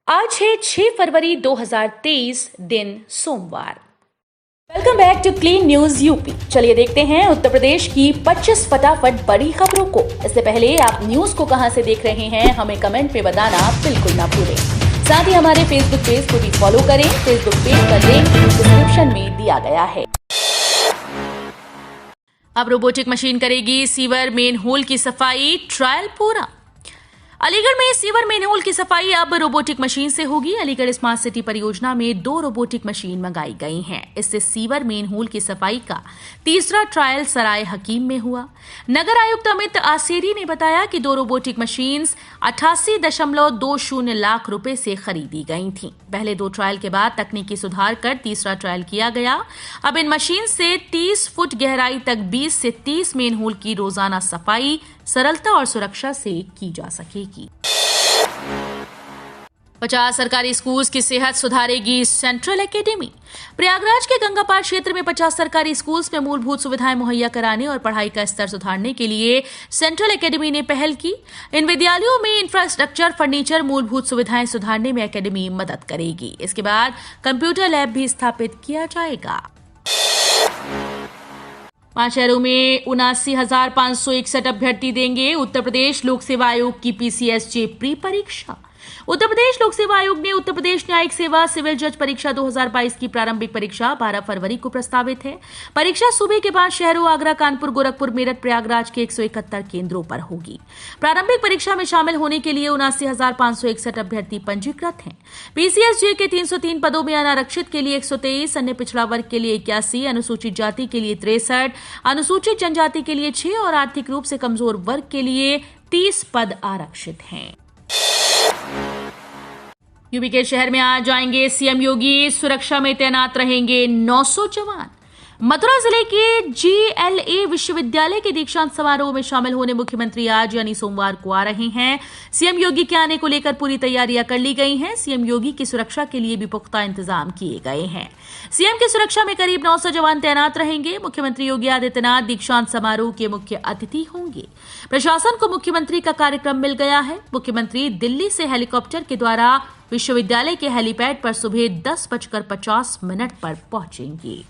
आज है 6 फरवरी 2023, दिन सोमवार। Welcome back to clean news UP. चलिए देखते हैं उत्तर प्रदेश की 25 फटाफट बड़ी खबरों को। इससे पहले आप न्यूज को कहां से देख रहे हैं हमें कमेंट में बताना बिल्कुल ना भूलें। साथ ही हमारे फेसबुक पेज को भी फॉलो करें। फेसबुक पेज का लिंक डिस्क्रिप्शन में दिया गया है। अब रोबोटिक मशीन करेगी सीवर मेन होल की सफाई, ट्रायल पूरा। अलीगढ़ में सीवर मेनहोल की सफाई अब रोबोटिक मशीन से होगी। अलीगढ़ स्मार्ट सिटी परियोजना में 2 रोबोटिक मशीन मंगाई गई हैं। इससे सीवर मेनहोल की सफाई का तीसरा ट्रायल सराय हकीम में हुआ। नगर आयुक्त अमित आसेरी ने बताया कि 2 रोबोटिक मशीन्स 88.20 लाख रुपए से खरीदी गई थीं। पहले 2 ट्रायल के बाद तकनीकी सुधार कर तीसरा ट्रायल किया गया। अब इन मशीन से 30 फुट गहराई तक 20 से 30 मेनहोल की रोजाना सफाई सरलता और सुरक्षा से की जा सकेगी। 50 सरकारी स्कूल्स की सेहत सुधारेगी सेंट्रल एकेडमी। प्रयागराज के गंगापार क्षेत्र में 50 सरकारी स्कूल्स में मूलभूत सुविधाएं मुहैया कराने और पढ़ाई का स्तर सुधारने के लिए सेंट्रल एकेडमी ने पहल की। इन विद्यालयों में इंफ्रास्ट्रक्चर, फर्नीचर, मूलभूत सुविधाएं सुधारने में एकेडमी मदद करेगी। इसके बाद कंप्यूटर लैब भी स्थापित किया जाएगा। 5 शहरों में 79,561 अभ्यर्थी देंगे उत्तर प्रदेश लोक सेवा आयोग की पीसीएसजे प्री परीक्षा। उत्तर प्रदेश लोक सेवा आयोग ने उत्तर प्रदेश न्यायिक सेवा सिविल जज परीक्षा 2022 की प्रारंभिक परीक्षा 12 फरवरी को प्रस्तावित है। परीक्षा सूबे के 5 शहरों आगरा, कानपुर, गोरखपुर, मेरठ, प्रयागराज के 171 केंद्रों पर होगी। प्रारंभिक परीक्षा में शामिल होने के लिए 79,561 अभ्यर्थी पंजीकृत हैं। पीसीएसजे के 303 पदों में अनारक्षित के लिए 123, अन्य पिछड़ा वर्ग के लिए 81, अनुसूचित जाति के लिए 63, अनुसूचित जनजाति के लिए 6 और आर्थिक रूप से कमजोर वर्ग के लिए 30 पद आरक्षित हैं। यूपी के शहर में आज जाएंगे सीएम योगी। सुरक्षा में तैनात रहेंगे 900 जवान। मथुरा जिले के जीएलए विश्वविद्यालय के दीक्षांत समारोह में शामिल होने मुख्यमंत्री आज यानी सोमवार को आ रहे हैं। सीएम योगी के आने को लेकर पूरी तैयारियां कर ली गई हैं। सीएम योगी की सुरक्षा के लिए भी पुख्ता इंतजाम किए गए हैं। सीएम की सुरक्षा में करीब 900 जवान तैनात रहेंगे। मुख्यमंत्री योगी आदित्यनाथ दीक्षांत समारोह के मुख्य अतिथि होंगे। प्रशासन को मुख्यमंत्री का कार्यक्रम मिल गया है। मुख्यमंत्री दिल्ली से हेलीकॉप्टर के द्वारा विश्वविद्यालय के हेलीपैड पर सुबह 10:50 पर पहुंचेंगे।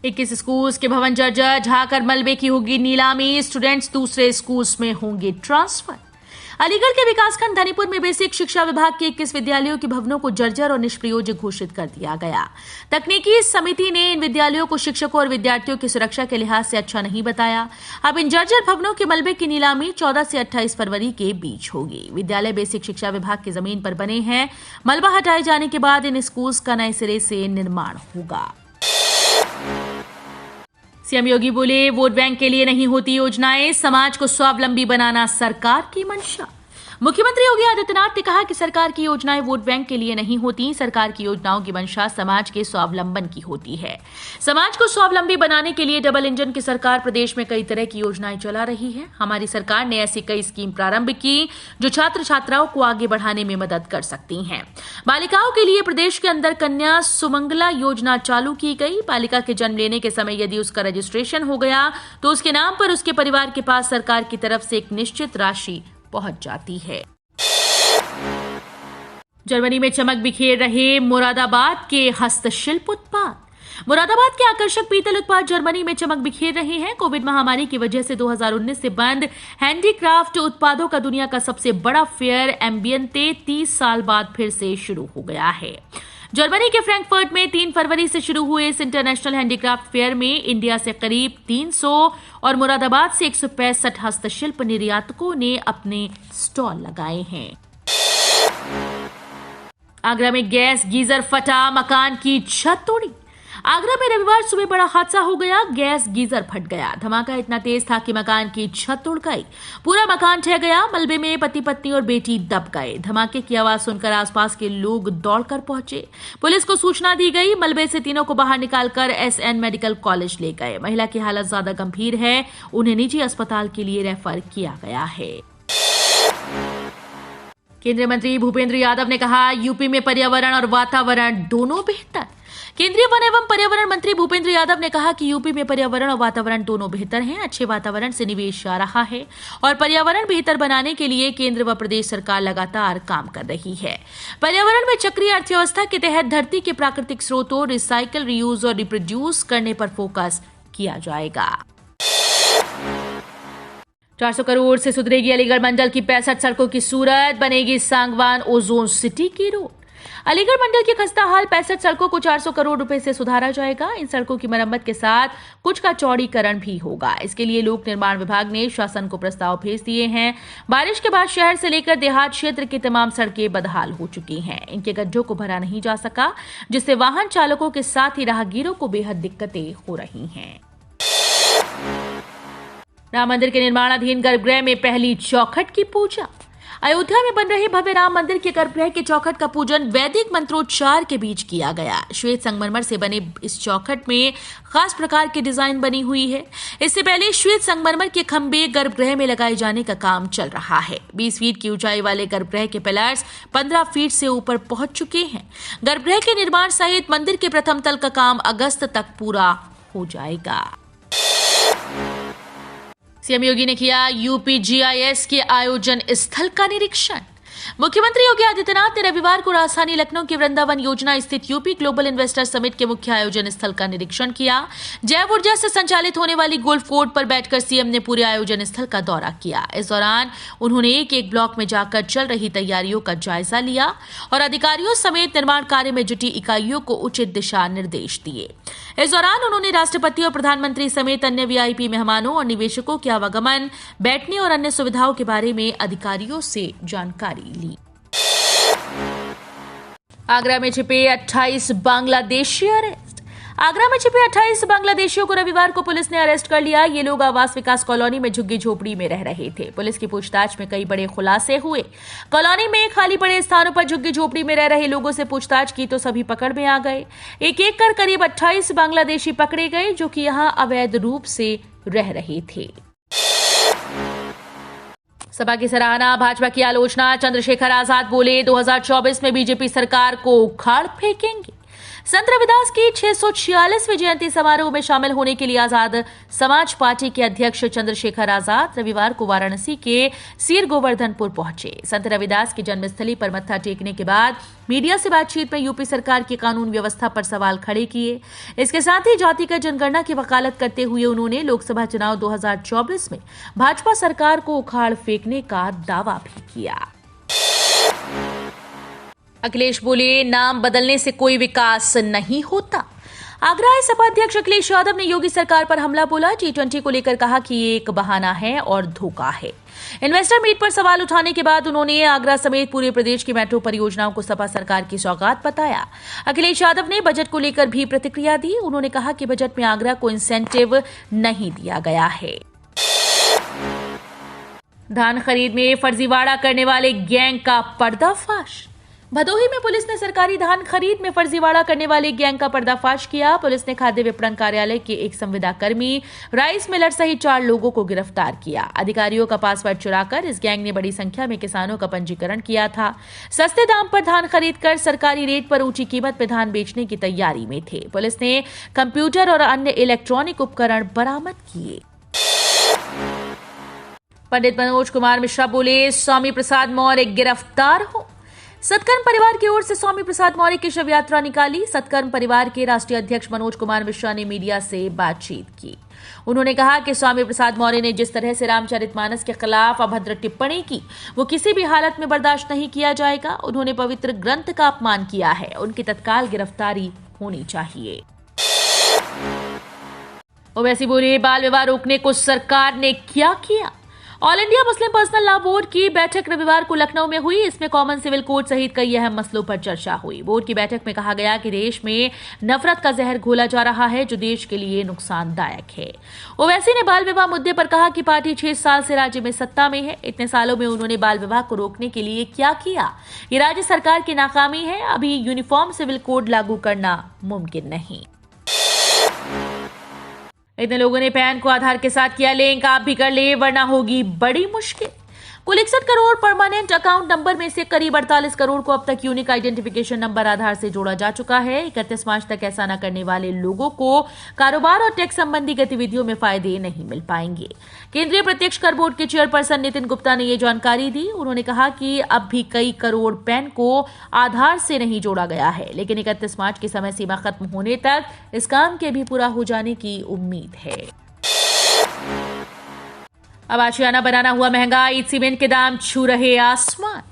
21 स्कूल्स के भवन जर्जर, ढाकर मलबे की होगी नीलामी। स्टूडेंट्स दूसरे स्कूल्स में होंगे ट्रांसफर। अलीगढ़ के विकासखंड धनीपुर में बेसिक शिक्षा विभाग के 21 विद्यालयों के भवनों को जर्जर और निष्प्रयोज्य घोषित कर दिया गया। तकनीकी समिति ने इन विद्यालयों को शिक्षकों और विद्यार्थियों की सुरक्षा के लिहाज से अच्छा नहीं बताया। अब इन जर्जर भवनों के मलबे की नीलामी 14 से 28 फरवरी के बीच होगी। विद्यालय बेसिक शिक्षा विभाग की जमीन पर बने हैं। मलबा हटाए जाने के बाद इन स्कूल्स का नए सिरे से निर्माण होगा। सीएम योगी बोले, वोट बैंक के लिए नहीं होती योजनाएं, समाज को स्वावलंबी बनाना सरकार की मंशा। मुख्यमंत्री योगी आदित्यनाथ ने कहा कि सरकार की योजनाएं वोट बैंक के लिए नहीं होती। सरकार की योजनाओं की मंशा समाज के स्वावलंबन की होती है। समाज को स्वावलंबी बनाने के लिए डबल इंजन की सरकार प्रदेश में कई तरह की योजनाएं चला रही है। हमारी सरकार ने ऐसी कई स्कीम प्रारंभ की जो छात्र छात्राओं को आगे बढ़ाने में मदद कर सकती हैं। बालिकाओं के लिए प्रदेश के अंदर कन्या सुमंगला योजना चालू की गई। बालिका के जन्म लेने के समय यदि उसका रजिस्ट्रेशन हो गया तो उसके नाम पर उसके परिवार के पास सरकार की तरफ से एक निश्चित राशि पहुंच जाती है। जर्मनी में चमक बिखेर रहे मुरादाबाद के हस्तशिल्प उत्पाद। मुरादाबाद के आकर्षक पीतल उत्पाद जर्मनी में चमक बिखेर रहे हैं। कोविड महामारी की वजह से 2019 से बंद हैंडीक्राफ्ट उत्पादों का दुनिया का सबसे बड़ा फेयर एम्बियंते 30 साल बाद फिर से शुरू हो गया है। जर्मनी के फ्रैंकफर्ट में 3 फरवरी से शुरू हुए इस इंटरनेशनल हैंडीक्राफ्ट फेयर में इंडिया से करीब 300 और मुरादाबाद से 165 हस्तशिल्प निर्यातकों ने अपने स्टॉल लगाए हैं। आगरा में गैस गीजर फटा, मकान की छत तोड़ी। आगरा में रविवार सुबह बड़ा हादसा हो गया। गैस गीजर फट गया। धमाका इतना तेज था कि मकान की छत उड़ गई। पूरा मकान ढह गया। मलबे में पति पत्नी और बेटी दब गए। धमाके की आवाज सुनकर आसपास के लोग दौड़कर पहुंचे। पुलिस को सूचना दी गई। मलबे से तीनों को बाहर निकालकर एसएन मेडिकल कॉलेज ले गए। महिला की हालत ज्यादा गंभीर है। उन्हें निजी अस्पताल के लिए रेफर किया गया है। केंद्रीय मंत्री भूपेंद्र यादव ने कहा, यूपी में पर्यावरण और वातावरण दोनों बेहतर। केंद्रीय वन एवं पर्यावरण मंत्री भूपेंद्र यादव ने कहा कि यूपी में पर्यावरण और वातावरण दोनों बेहतर हैं। अच्छे वातावरण से निवेश आ रहा है और पर्यावरण बेहतर बनाने के लिए केंद्र व प्रदेश सरकार लगातार काम कर रही है। पर्यावरण में चक्रीय अर्थव्यवस्था के तहत धरती के प्राकृतिक स्रोतों, रिसाइकल, रीयूज और रिप्रोड्यूस करने पर फोकस किया जाएगा। 400 करोड़ से सुधरेगी अलीगढ़ मंडल की 65 सड़कों की सूरत, बनेगी सांगवान ओजोन सिटी की रोड। अलीगढ़ मंडल की खस्ता हाल 65 सड़कों को 400 करोड़ रुपए से सुधारा जाएगा। इन सड़कों की मरम्मत के साथ कुछ का चौड़ीकरण भी होगा। इसके लिए लोक निर्माण विभाग ने शासन को प्रस्ताव भेज दिए हैं। बारिश के बाद शहर से लेकर देहात क्षेत्र की तमाम सड़कें बदहाल हो चुकी हैं। इनके गड्ढों को भरा नहीं जा सका, जिससे वाहन चालकों के साथ ही राहगीरों को बेहद दिक्कतें हो रही हैं। राम मंदिर के निर्माणाधीन गर्भगृह में पहली चौखट की पूजा। अयोध्या में बन रहे भव्य राम मंदिर के गर्भगृह के चौखट का पूजन वैदिक मंत्रोच्चार के बीच किया गया। श्वेत संगमरमर से बने इस चौखट में खास प्रकार की डिजाइन बनी हुई है। इससे पहले श्वेत संगमरमर के खंभे गर्भगृह में लगाए जाने का काम चल रहा है। 20 फीट की ऊंचाई वाले गर्भगृह के पिलर्स 15 फीट से ऊपर पहुंच चुके हैं। गर्भगृह के निर्माण सहित मंदिर के प्रथम तल का काम अगस्त तक पूरा हो जाएगा। सीएम योगी ने किया यूपी जीआईएस के आयोजन स्थल का निरीक्षण। मुख्यमंत्री योगी आदित्यनाथ ने रविवार को राजधानी लखनऊ के वृंदावन योजना स्थित यूपी ग्लोबल इन्वेस्टर समिट के मुख्य आयोजन स्थल का निरीक्षण किया। जैव ऊर्जा से संचालित होने वाली गोल्फ कोर्ट पर बैठकर सीएम ने पूरे आयोजन स्थल का दौरा किया। इस दौरान उन्होंने एक एक ब्लॉक में जाकर चल रही तैयारियों का जायजा लिया और अधिकारियों समेत निर्माण कार्य में जुटी इकाइयों को उचित दिशा निर्देश दिए। इस दौरान उन्होंने राष्ट्रपति और प्रधानमंत्री समेत अन्य वीआईपी मेहमानों और निवेशकों के आवागमन, बैठने और अन्य सुविधाओं के बारे में अधिकारियों से जानकारी ली। आगरा में छिपे 28 बांग्लादेशी अरेस्ट। आगरा में छिपे 28 बांग्लादेशियों को रविवार को पुलिस ने अरेस्ट कर लिया। ये लोग आवास विकास कॉलोनी में झुग्गी झोपड़ी में रह रहे थे। पुलिस की पूछताछ में कई बड़े खुलासे हुए। कॉलोनी में खाली पड़े स्थानों पर झुग्गी झोपड़ी में रह रहे लोगों से पूछताछ की तो सभी पकड़ में आ गए। एक एक कर करीब 28 बांग्लादेशी पकड़े गए जो कि यहां अवैध रूप से रह रहे थे। सपा की सराहना, भाजपा की आलोचना। चंद्रशेखर आजाद बोले, 2024 में बीजेपी सरकार को उखाड़ फेंकेंगे। संत रविदास की 646वीं जयंती समारोह में शामिल होने के लिए आजाद समाज पार्टी के अध्यक्ष चंद्रशेखर आजाद रविवार को वाराणसी के सीर गोवर्धनपुर पहुंचे। संत रविदास की जन्मस्थली पर मत्था टेकने के बाद मीडिया से बातचीत में यूपी सरकार की कानून व्यवस्था पर सवाल खड़े किए। इसके साथ ही जातिगत जनगणना की वकालत करते हुए उन्होंने लोकसभा चुनाव 2024 में भाजपा सरकार को उखाड़ फेंकने का दावा भी किया। अखिलेश बोले, नाम बदलने से कोई विकास नहीं होता। आगरा सपा अध्यक्ष अखिलेश यादव ने योगी सरकार पर हमला बोला। G20 को लेकर कहा कि ये एक बहाना है और धोखा है। इन्वेस्टर मीट पर सवाल उठाने के बाद उन्होंने आगरा समेत पूरे प्रदेश की मेट्रो परियोजनाओं को सपा सरकार की सौगात बताया। अखिलेश यादव ने बजट को लेकर भी प्रतिक्रिया दी। उन्होंने कहा कि बजट में आगरा को इंसेंटिव नहीं दिया गया है। धान खरीद में फर्जीवाड़ा करने वाले गैंग का पर्दाफाश। भदोही में पुलिस ने सरकारी धान खरीद में फर्जीवाड़ा करने वाले गैंग का पर्दाफाश किया। पुलिस ने खाद्य विपणन कार्यालय के एक संविदा कर्मी, राइस मिलर सहित 4 लोगों को गिरफ्तार किया। अधिकारियों का पासवर्ड चुराकर इस गैंग ने बड़ी संख्या में किसानों का पंजीकरण किया था। सस्ते दाम पर धान खरीदकर सरकारी रेट पर ऊंची कीमत में धान बेचने की तैयारी में थे। पुलिस ने कंप्यूटर और अन्य इलेक्ट्रॉनिक उपकरण बरामद किए। पंडित मनोज कुमार मिश्रा बोले, स्वामी प्रसाद मौर्य गिरफ्तार हो। सत्कर्म परिवार की ओर से स्वामी प्रसाद मौर्य की शव यात्रा निकाली। सत्कर्म परिवार के राष्ट्रीय अध्यक्ष मनोज कुमार मिश्रा ने मीडिया से बातचीत की। उन्होंने कहा कि स्वामी प्रसाद मौर्य ने जिस तरह से रामचरितमानस के खिलाफ अभद्र टिप्पणी की, वो किसी भी हालत में बर्दाश्त नहीं किया जाएगा। उन्होंने पवित्र ग्रंथ का अपमान किया है। उनकी तत्काल गिरफ्तारी होनी चाहिए। ओवैसी बोले, बाल विवाह रोकने को सरकार ने क्या किया। All India Muslim personal law board की बैठक रविवार को लखनऊ में हुई। इसमें कॉमन सिविल कोड सहित कई अहम मसलों पर चर्चा हुई। बोर्ड की बैठक में कहा गया कि देश में नफरत का जहर घोला जा रहा है जो देश के लिए नुकसानदायक है। ओवैसी ने बाल विवाह मुद्दे पर कहा कि पार्टी 6 साल से राज्य में सत्ता में है। इतने सालों में उन्होंने बाल विवाह को रोकने के लिए क्या किया? ये राज्य सरकार की नाकामी है। अभी यूनिफॉर्म सिविल कोड लागू करना मुमकिन नहीं। इतने लोगों ने पैन को आधार के साथ किया लिंक, आप भी कर ले वरना होगी बड़ी मुश्किल। कुल 61 करोड़ परमानेंट अकाउंट नंबर में से करीब 48 करोड़ को अब तक यूनिक आइडेंटिफिकेशन नंबर आधार से जोड़ा जा चुका है। 31 मार्च तक ऐसा न करने वाले लोगों को कारोबार और टैक्स संबंधी गतिविधियों में फायदे नहीं मिल पाएंगे। केंद्रीय प्रत्यक्ष कर बोर्ड के चेयरपर्सन नितिन गुप्ता ने ये जानकारी दी। उन्होंने कहा कि अब भी कई करोड़ पैन को आधार से नहीं जोड़ा गया है, लेकिन 31 मार्च की समय सीमा खत्म होने तक इस काम के भी पूरा हो जाने की उम्मीद है। अब आशियाना बनाना हुआ महंगा, ईंट सीमेंट के दाम छू रहे आसमान।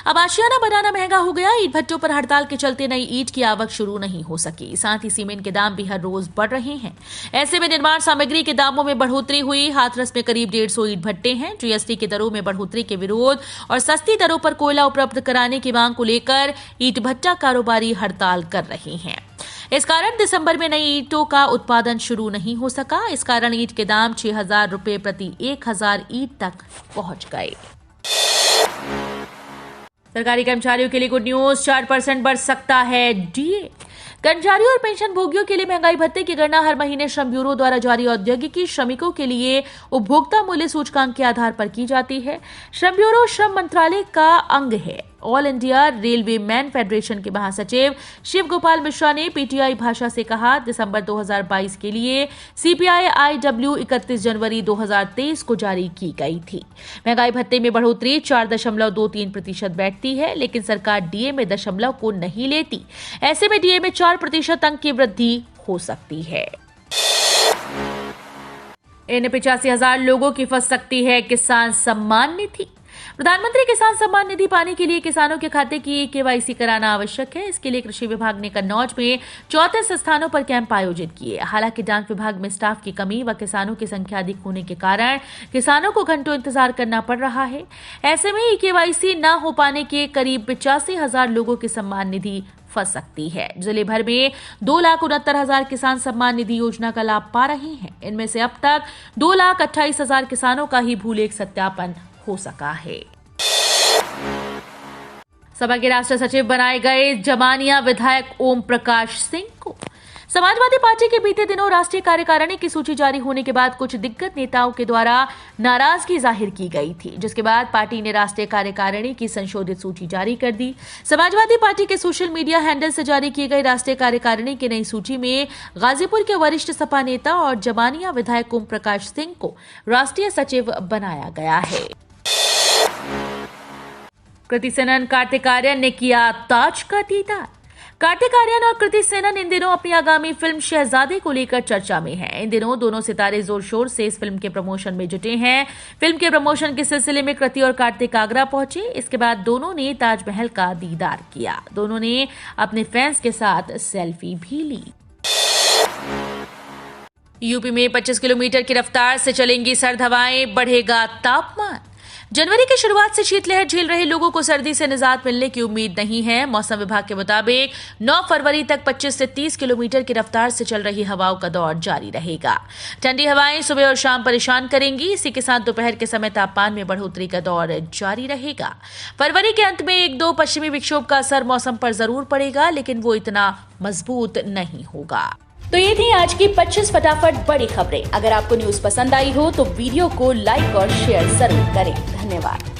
अब आशियाना बनाना महंगा हो गया। ईंट भट्टों पर हड़ताल के चलते नई ईंट की आवक शुरू नहीं हो सकी। साथ ही सीमेंट के दाम भी हर रोज बढ़ रहे हैं। ऐसे में निर्माण सामग्री के दामों में बढ़ोतरी हुई। हाथरस में करीब 150 ईंट भट्टे हैं। जीएसटी की दरों में बढ़ोतरी के विरोध और सस्ती दरों पर कोयला उपलब्ध कराने की मांग को लेकर ईंट भट्टा कारोबारी हड़ताल कर रहे हैं। इस कारण दिसंबर में नई ईंटों का उत्पादन शुरू नहीं हो सका। इस कारण ईंट के दाम 6,000 रुपए प्रति 1,000 ईंट तक पहुंच गए। सरकारी कर्मचारियों के लिए गुड न्यूज, 4% बढ़ सकता है डीए। कर्मचारियों और पेंशन भोगियों के लिए महंगाई भत्ते की गणना हर महीने श्रम ब्यूरो द्वारा जारी औद्योगिकी श्रमिकों के लिए उपभोक्ता मूल्य सूचकांक के आधार पर की जाती है। श्रम ब्यूरो श्रम मंत्रालय का अंग है। All India railway man federation के महासचिव शिव गोपाल मिश्रा ने पीटीआई भाषा से कहा, दिसंबर 2022 के लिए सीपीआई आईडब्ल्यू 31 जनवरी 2023 को जारी की गई थी। महंगाई भत्ते में बढ़ोतरी 4.23% बैठती है, लेकिन सरकार डीए में दशमलव को नहीं लेती। ऐसे में डीए में 4% अंक की वृद्धि हो सकती है। इन 85,000 लोगों की फंस सकती है किसान सम्मान निधि। प्रधानमंत्री किसान सम्मान निधि पाने के लिए किसानों के खाते की केवाईसी कराना आवश्यक है। इसके लिए कृषि विभाग ने कन्नौज में 34 स्थानों पर कैंप आयोजित किए। हालांकि डाक विभाग में स्टाफ की कमी व किसानों की संख्या अधिक होने के कारण किसानों को घंटों इंतजार करना पड़ रहा है। ऐसे में केवाईसी न हो पाने के करीब 85,000 लोगों की सम्मान निधि फंस सकती है। जिले भर में 2,69,000 किसान सम्मान निधि योजना का लाभ पा रहे हैं। इनमें से अब तक 2,28,000 किसानों का ही भूलेख सत्यापन हो सका है। सपा के राष्ट्रीय सचिव बनाए गए जमानिया विधायक ओम प्रकाश सिंह को। समाजवादी पार्टी के बीते दिनों राष्ट्रीय कार्यकारिणी की सूची जारी होने के बाद कुछ दिग्गज नेताओं के द्वारा नाराजगी जाहिर की गई थी, जिसके बाद पार्टी ने राष्ट्रीय कार्यकारिणी की संशोधित सूची जारी कर दी। समाजवादी पार्टी के सोशल मीडिया हैंडल से जारी की गई राष्ट्रीय कार्यकारिणी की नई सूची में गाजीपुर के वरिष्ठ सपा नेता और जमानिया विधायक ओम प्रकाश सिंह को राष्ट्रीय सचिव बनाया गया है। कृति सेनन कार्तिक आर्यन ने किया ताज का दीदार। कार्तिक आर्यन और कृति सेनन इन दिनों अपनी आगामी फिल्म शहजादे को लेकर चर्चा में हैं। इन दिनों दोनों सितारे जोर शोर से इस फिल्म के प्रमोशन में जुटे हैं। फिल्म के प्रमोशन के सिलसिले में कृति और कार्तिक आगरा पहुंचे। इसके बाद दोनों ने ताजमहल का दीदार किया। दोनों ने अपने फैंस के साथ सेल्फी भी ली। यूपी में 25 किलोमीटर की रफ्तार से चलेंगी सर्द हवाएं, बढ़ेगा तापमान। जनवरी की शुरुआत से शीतलहर झेल रहे लोगों को सर्दी से निजात मिलने की उम्मीद नहीं है। मौसम विभाग के मुताबिक 9 फरवरी तक 25 से 30 किलोमीटर की रफ्तार से चल रही हवाओं का दौर जारी रहेगा। ठंडी हवाएं सुबह और शाम परेशान करेंगी। इसी के साथ दोपहर के समय तापमान में बढ़ोतरी का दौर जारी रहेगा। फरवरी के अंत में 1-2 पश्चिमी विक्षोभ का असर मौसम पर जरूर पड़ेगा, लेकिन वो इतना मजबूत नहीं होगा। तो ये थी आज की 25 फटाफट बड़ी खबरें। अगर आपको न्यूज पसंद आई हो तो वीडियो को लाइक और शेयर जरूर करें। धन्यवाद।